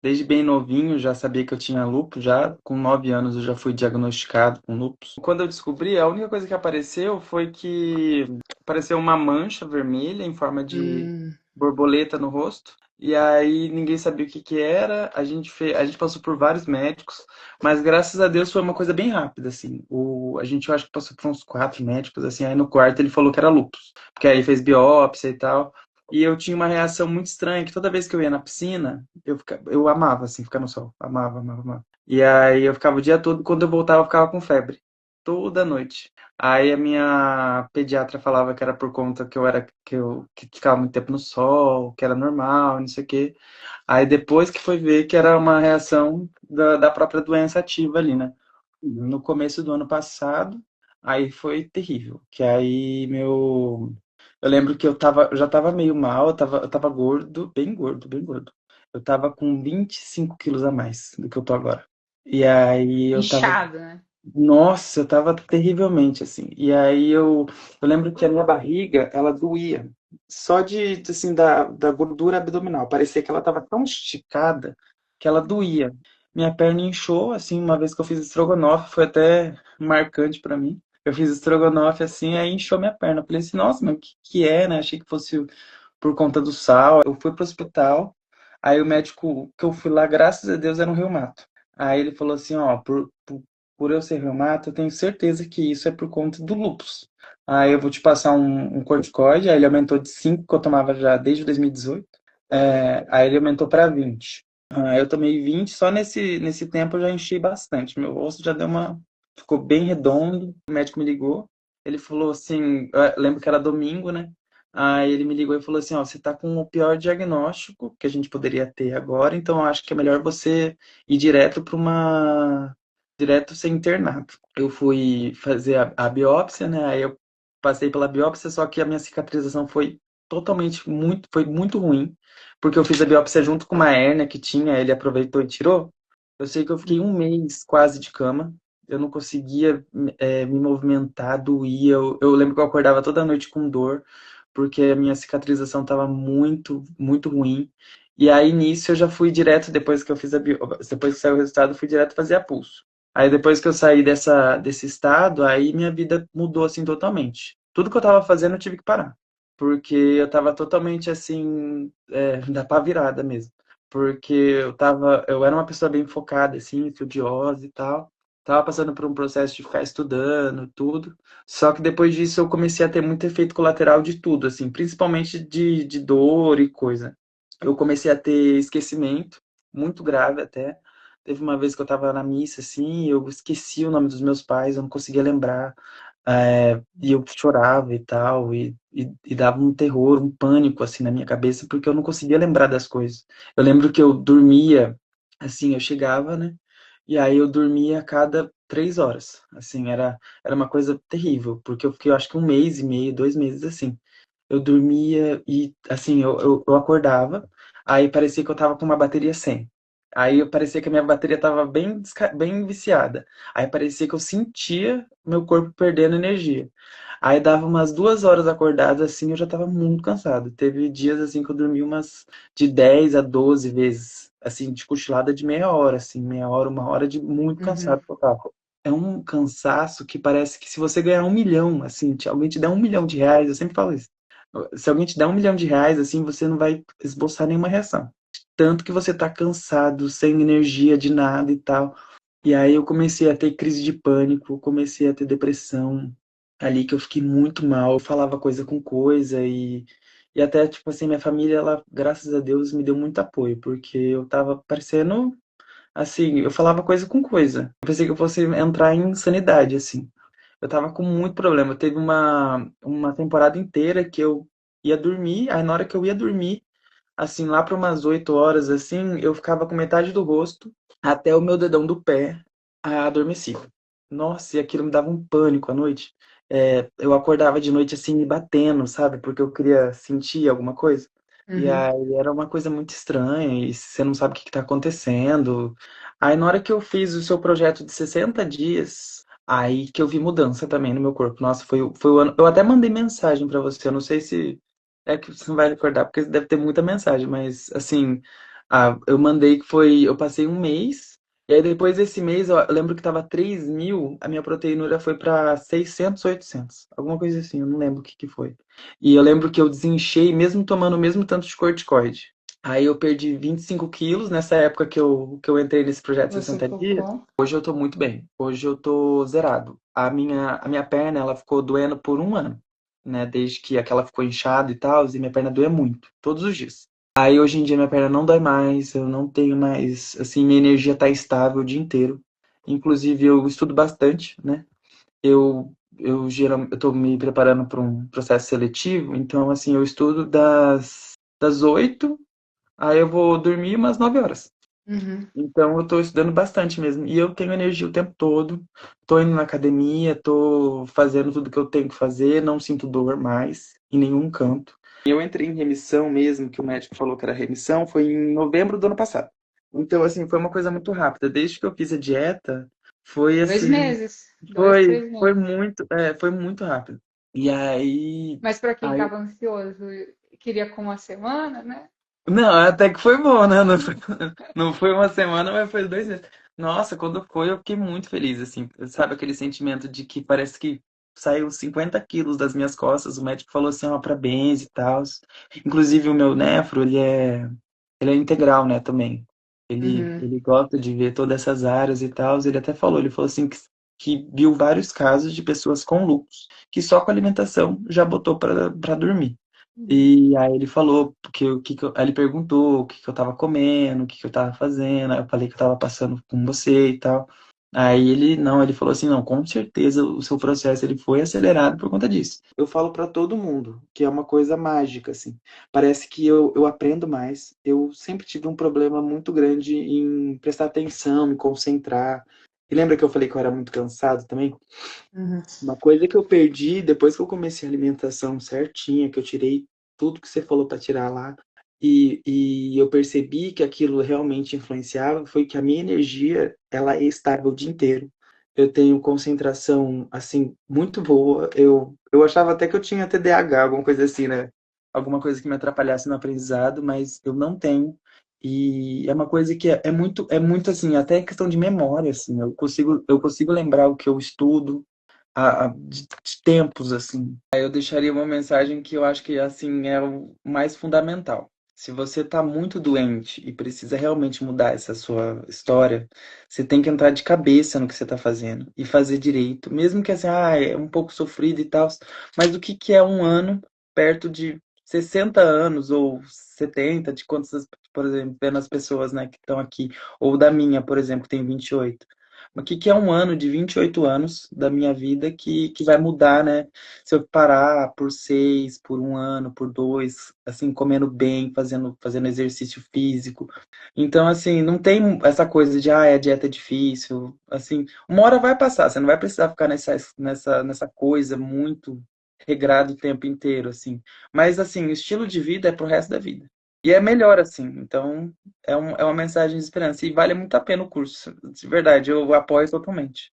Desde bem novinho já sabia que eu tinha lúpus, já com 9 anos eu já fui diagnosticado com lúpus. Quando eu descobri, a única coisa que apareceu foi que apareceu uma mancha vermelha em forma de Hum, borboleta no rosto. E aí ninguém sabia o que que era. A gente passou por vários médicos, mas graças a Deus foi uma coisa bem rápida, assim. A gente eu acho que passou por uns 4 médicos, assim. Aí no quarto ele falou que era lúpus, porque aí fez biópsia e tal. E eu tinha uma reação muito estranha, que toda vez que eu ia na piscina, eu amava, assim, ficar no sol. Amava, amava, amava. E aí eu ficava o dia todo, quando eu voltava, eu ficava com febre. Toda noite. Aí a minha pediatra falava que era por conta que ficava muito tempo no sol, que era normal, não sei o quê. Aí depois que foi ver que era uma reação da própria doença ativa ali, né? No começo do ano passado, aí foi terrível. Que aí meu. Eu lembro que eu já tava meio mal, eu tava gordo, bem gordo, bem gordo. Eu tava com 25 quilos a mais do que eu tô agora. E aí eu tava. inchado, né? Nossa, eu tava terrivelmente assim. E aí eu lembro que a minha barriga, ela doía. Só assim, da gordura abdominal. Parecia que ela tava tão esticada que ela doía. Minha perna inchou, assim, uma vez que eu fiz estrogonofe, foi até marcante pra mim. Eu fiz estrogonofe assim, aí inchou minha perna. Eu falei assim, nossa, mas o que que é, né? Achei que fosse por conta do sal. Eu fui pro hospital, aí o médico que eu fui lá, graças a Deus, era um reumato. Aí ele falou assim, ó, por eu ser reumato, eu tenho certeza que isso é por conta do lúpus. Aí eu vou te passar um corticoide, aí ele aumentou de 5 que eu tomava já desde 2018. Aí ele aumentou para 20. Aí eu tomei 20, só nesse tempo eu já enchi bastante. Meu rosto já deu uma. Ficou bem redondo. O médico me ligou. Ele falou assim: eu lembro que era domingo, né? Aí ele me ligou e falou assim: ó, você tá com o pior diagnóstico que a gente poderia ter agora, então eu acho que é melhor você ir direto para uma. Direto ser internado. Eu fui fazer a biópsia, né? Aí eu passei pela biópsia, só que a minha cicatrização foi foi muito ruim, porque eu fiz a biópsia junto com uma hérnia que tinha, ele aproveitou e tirou. Eu sei que eu fiquei um mês quase de cama, eu não conseguia me movimentar, doía. Eu lembro que eu acordava toda noite com dor, porque a minha cicatrização estava muito, muito ruim. E aí nisso eu já fui direto, depois que eu fiz depois que saiu o resultado, eu fui direto fazer a pulso. Aí depois que eu saí desse estado, aí minha vida mudou assim totalmente. Tudo que eu tava fazendo eu tive que parar. Porque eu tava totalmente assim, da pá virada mesmo. Porque eu era uma pessoa bem focada, assim, estudiosa e tal. Tava passando por um processo de ficar estudando, tudo. Só que depois disso eu comecei a ter muito efeito colateral de tudo, assim, principalmente de dor e coisa. Eu comecei a ter esquecimento, muito grave até. Teve uma vez que eu tava na missa, assim, e eu esqueci o nome dos meus pais, eu não conseguia lembrar. E eu chorava e tal, e dava um terror, um pânico, assim, na minha cabeça, porque eu não conseguia lembrar das coisas. Eu lembro que eu dormia, assim, eu chegava, né? E aí eu dormia a cada 3 horas. Assim, era uma coisa terrível, porque eu fiquei, eu acho que um mês e meio, 2 meses assim. Eu dormia e, assim, eu acordava, aí parecia que eu tava com uma bateria 100. Aí parecia que a minha bateria tava bem viciada. Aí parecia que eu sentia meu corpo perdendo energia. Aí dava umas 2 horas acordado, assim, eu já tava muito cansado. Teve dias, assim, que eu dormi umas de 10 a 12 vezes, assim, de cochilada de meia hora, assim, meia hora, 1 hora de muito Uhum. cansado que eu tava. É um cansaço que parece que se você ganhar 1 milhão, assim, alguém te der 1 milhão de reais, eu sempre falo isso. Se alguém te der 1 milhão de reais, assim, você não vai esboçar nenhuma reação. Tanto que você tá cansado, sem energia de nada e tal. E aí eu comecei a ter crise de pânico, comecei a ter depressão, ali que eu fiquei muito mal. Eu falava coisa com coisa e até, tipo assim, minha família, ela, graças a Deus, me deu muito apoio, porque eu tava parecendo, assim, eu falava coisa com coisa. Eu pensei que eu fosse entrar em insanidade, assim. Eu tava com muito problema. Teve uma temporada inteira que eu ia dormir, aí na hora que eu ia dormir, assim, lá para umas 8 horas, assim, eu ficava com metade do rosto até o meu dedão do pé adormecido. Nossa, e aquilo me dava um pânico à noite. Eu acordava de noite, assim, me batendo, sabe? Porque eu queria sentir alguma coisa. E Uhum. aí era uma coisa muito estranha, e você não sabe o que está acontecendo. Aí na hora que eu fiz o seu projeto de 60 dias, aí que eu vi mudança também no meu corpo. Nossa, foi o ano. Eu até mandei mensagem para você, eu não sei se é que você não vai recordar, porque deve ter muita mensagem, mas assim, Ah, eu mandei que foi. Eu passei um mês, e aí depois desse mês eu lembro que tava 3.000, a minha proteinúria foi pra 600, 800, alguma coisa assim, eu não lembro o que que foi. E eu lembro que eu desinchei mesmo tomando o mesmo tanto de corticoide. Aí eu perdi 25 quilos nessa época que eu entrei nesse projeto de Você 60 dias. focou? Hoje eu tô muito bem. Hoje eu tô zerado. A minha perna, ela ficou doendo por um ano, né? Desde que aquela ficou inchada e tal, e minha perna doía muito, todos os dias. Aí hoje em dia minha perna não dói mais, eu não tenho mais, assim, minha energia tá estável o dia inteiro. Inclusive eu estudo bastante, né? Eu tô me preparando para um processo seletivo, então assim, eu estudo das 8, aí eu vou dormir umas 9 horas. Uhum. Então eu tô estudando bastante mesmo. E eu tenho energia o tempo todo. Tô indo na academia, tô fazendo tudo que eu tenho que fazer, não sinto dor mais em nenhum canto. Eu entrei em remissão mesmo, que o médico falou que era remissão, foi em novembro do ano passado. Então, assim, foi uma coisa muito rápida. Desde que eu fiz a dieta, foi Dois assim, meses, dois, foi, três foi meses. muito, foi muito rápido. E aí, Mas para quem aí estava ansioso e queria com uma semana, né? Não, até que foi bom, né? Não foi uma semana, mas foi 2 meses. Nossa, quando foi, eu fiquei muito feliz, assim. Sabe aquele sentimento de que parece que saiu 50 quilos das minhas costas. O médico falou assim, ó, parabéns e tal. Inclusive, o meu nefro, ele é integral, né, também. Ele, Uhum. ele gosta de ver todas essas áreas e tal. Ele até falou, ele falou assim, que viu vários casos de pessoas com lúpus, que só com alimentação já botou para dormir. Uhum. E aí ele falou, aí ele perguntou o que que eu tava comendo, o que que eu tava fazendo, aí eu falei que eu tava passando com você e tal. Aí ele falou assim, não, com certeza o seu processo ele foi acelerado por conta disso. Eu falo pra todo mundo que é uma coisa mágica, assim. Parece que eu aprendo mais. Eu sempre tive um problema muito grande em prestar atenção, me concentrar. E lembra que eu falei que eu era muito cansado também? Uhum. Uma coisa que eu perdi depois que eu comecei a alimentação certinha, que eu tirei tudo que você falou para tirar lá, e eu percebi que aquilo realmente influenciava, foi que a minha energia, ela é estável o dia inteiro. Eu tenho concentração, assim, muito boa. Eu achava até que eu tinha TDAH, alguma coisa assim, né? Alguma coisa que me atrapalhasse no aprendizado, mas eu não tenho. E é uma coisa que é muito assim, até questão de memória, assim. Eu consigo lembrar o que eu estudo, de tempos, assim. Aí eu deixaria uma mensagem que eu acho que, assim, é o mais fundamental. Se você está muito doente e precisa realmente mudar essa sua história, você tem que entrar de cabeça no que você está fazendo e fazer direito. Mesmo que, assim, é um pouco sofrido e tal, mas o que que é um ano perto de 60 anos ou 70, de quantas, por exemplo, vendo as pessoas, né, que estão aqui, ou da minha, por exemplo, que tem 28. O que que é um ano de 28 anos da minha vida que vai mudar, né? Se eu parar por 6, por um ano, por 2, assim, comendo bem, fazendo exercício físico. Então, assim, não tem essa coisa de, a dieta é difícil. Assim, uma hora vai passar, você não vai precisar ficar nessa coisa muito regrado o tempo inteiro, assim. Mas, assim, o estilo de vida é pro resto da vida. E é melhor assim, então é uma mensagem de esperança. E vale muito a pena o curso. De verdade, eu apoio totalmente.